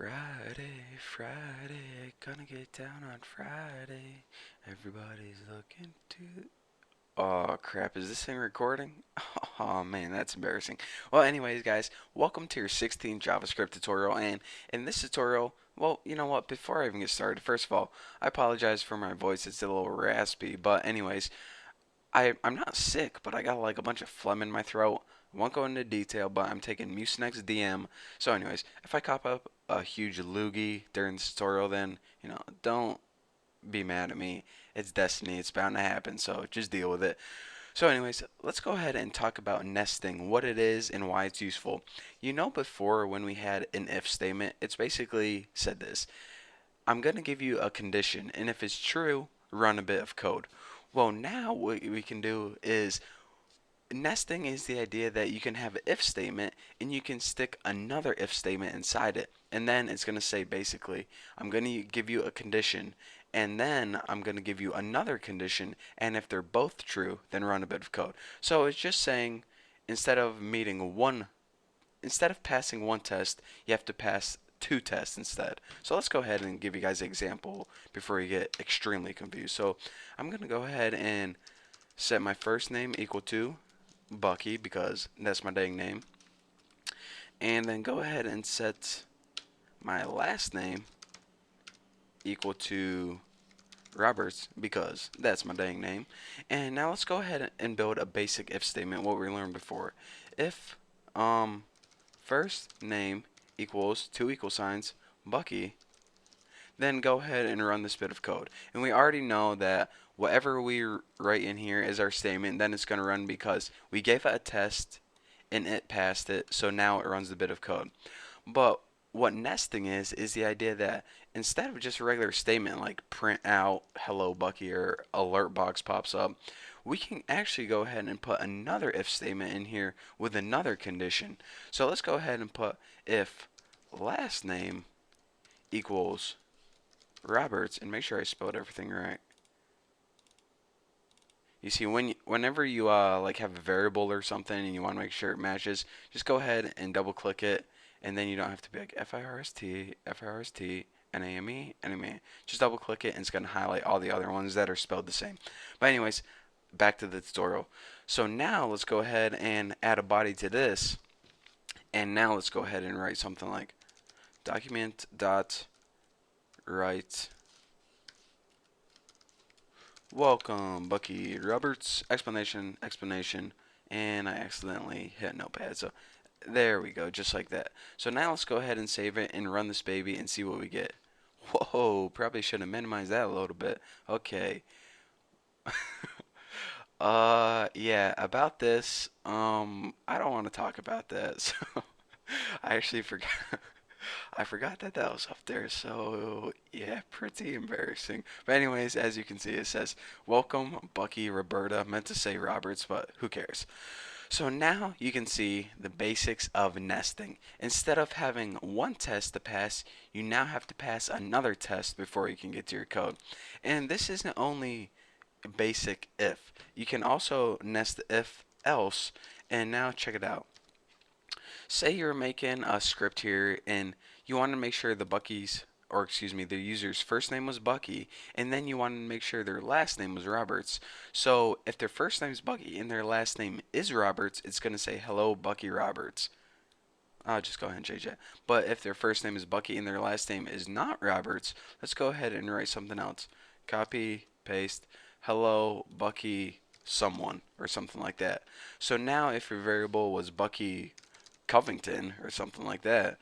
Friday, Friday, gonna get down on Friday. Everybody's looking to. Oh crap, is this thing recording? Oh man, that's embarrassing. Well, anyways, guys, welcome to your 16th JavaScript tutorial. And in this tutorial, well, you know what? Before I even get started, first of all, I apologize for my voice. It's a little raspy. But, anyways, I'm not sick, but I got like a bunch of phlegm in my throat. I won't go into detail, but I'm taking Mucinex DM. So, anyways, if I cop up a huge loogie during this tutorial, then don't be mad at me. It's destiny. It's bound to happen. So just deal with it. So, anyways, let's go ahead and talk about nesting, what it is and why it's useful. Before when we had an if statement, it's basically said this: I'm going to give you a condition, and if it's true, run a bit of code. Well, now what we can do is nesting is the idea that you can have an if statement and you can stick another if statement inside it. And then it's going to say basically, I'm going to give you a condition and then I'm going to give you another condition. And if they're both true, then run a bit of code. So it's just saying instead of instead of passing one test, you have to pass two tests instead. So let's go ahead and give you guys an example before you get extremely confused. So I'm going to go ahead and set my first name equal to Bucky because that's my dang name. And then go ahead and set my last name equal to Roberts because that's my dang name. And now let's go ahead and build a basic if statement, what we learned before. If first name equals two equal signs Bucky, then go ahead and run this bit of code. And we already know that whatever we write in here is our statement, then it's going to run because we gave it a test and it passed it, so now it runs the bit of code. But what nesting is the idea that instead of just a regular statement like print out hello Bucky or alert box pops up, we can actually go ahead and put another if statement in here with another condition. So let's go ahead and put if last name equals Roberts, and make sure I spelled everything right. You see, whenever you like have a variable or something and you want to make sure it matches, just go ahead and double click it, and then you don't have to be like FIRST, NAME. Just double click it, and it's going to highlight all the other ones that are spelled the same. But anyways, back to the tutorial. So now let's go ahead and add a body to this, and now let's go ahead and write something like document dot write welcome, Bucky Roberts, explanation, and I accidentally hit notepad. So there we go, just like that. So now let's go ahead and save it and run this baby and see what we get. Whoa, probably should have minimized that a little bit. Okay. Yeah, about this, I don't want to talk about that. So I actually forgot. I forgot that that was up there, so yeah, pretty embarrassing. But anyways, as you can see, it says, welcome, Bucky, Roberta, meant to say Roberts, but who cares? So now you can see the basics of nesting. Instead of having one test to pass, you now have to pass another test before you can get to your code. And this isn't only basic if. You can also nest if else, and now check it out. Say you're making a script here and you want to make sure the Bucky's, or excuse me, the user's first name was Bucky, and then you want to make sure their last name was Roberts. So if their first name is Bucky and their last name is Roberts, it's going to say hello Bucky Roberts. I'll just go ahead and change that. But if their first name is Bucky and their last name is not Roberts, let's go ahead and write something else. Copy, paste, hello Bucky someone, or something like that. So now if your variable was Bucky Covington or something like that,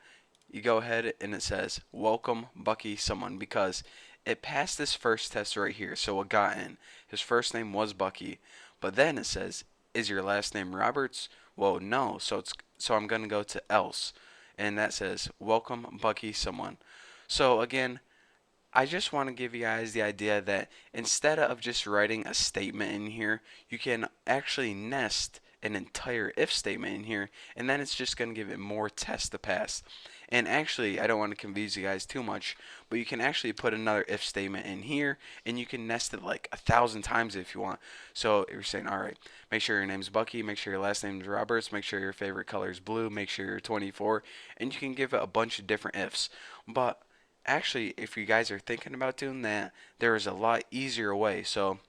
you go ahead and it says welcome Bucky someone because it passed this first test right here. So it got in. His first name was Bucky, but then it says, is your last name Roberts? Well, no. So I'm going to go to else, and that says welcome Bucky someone. So again, I just want to give you guys the idea that instead of just writing a statement in here, you can actually nest an entire if statement in here, and then it's just going to give it more tests to pass. And actually, I don't want to confuse you guys too much, but you can actually put another if statement in here, and you can nest it like 1,000 times if you want. So you're saying, all right, make sure your name's Bucky, make sure your last name is Roberts, make sure your favorite color is blue, make sure you're 24, and you can give it a bunch of different ifs. But actually, if you guys are thinking about doing that, there is a lot easier way. So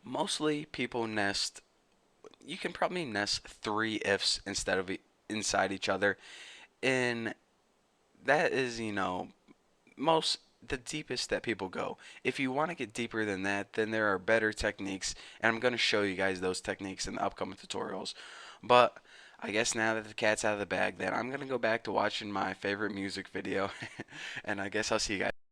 mostly people nest, you can probably nest three ifs instead of inside each other. And that is, most the deepest that people go. If you want to get deeper than that, then there are better techniques, and I'm going to show you guys those techniques in the upcoming tutorials. But I guess now that the cat's out of the bag, then I'm going to go back to watching my favorite music video, and I guess I'll see you guys.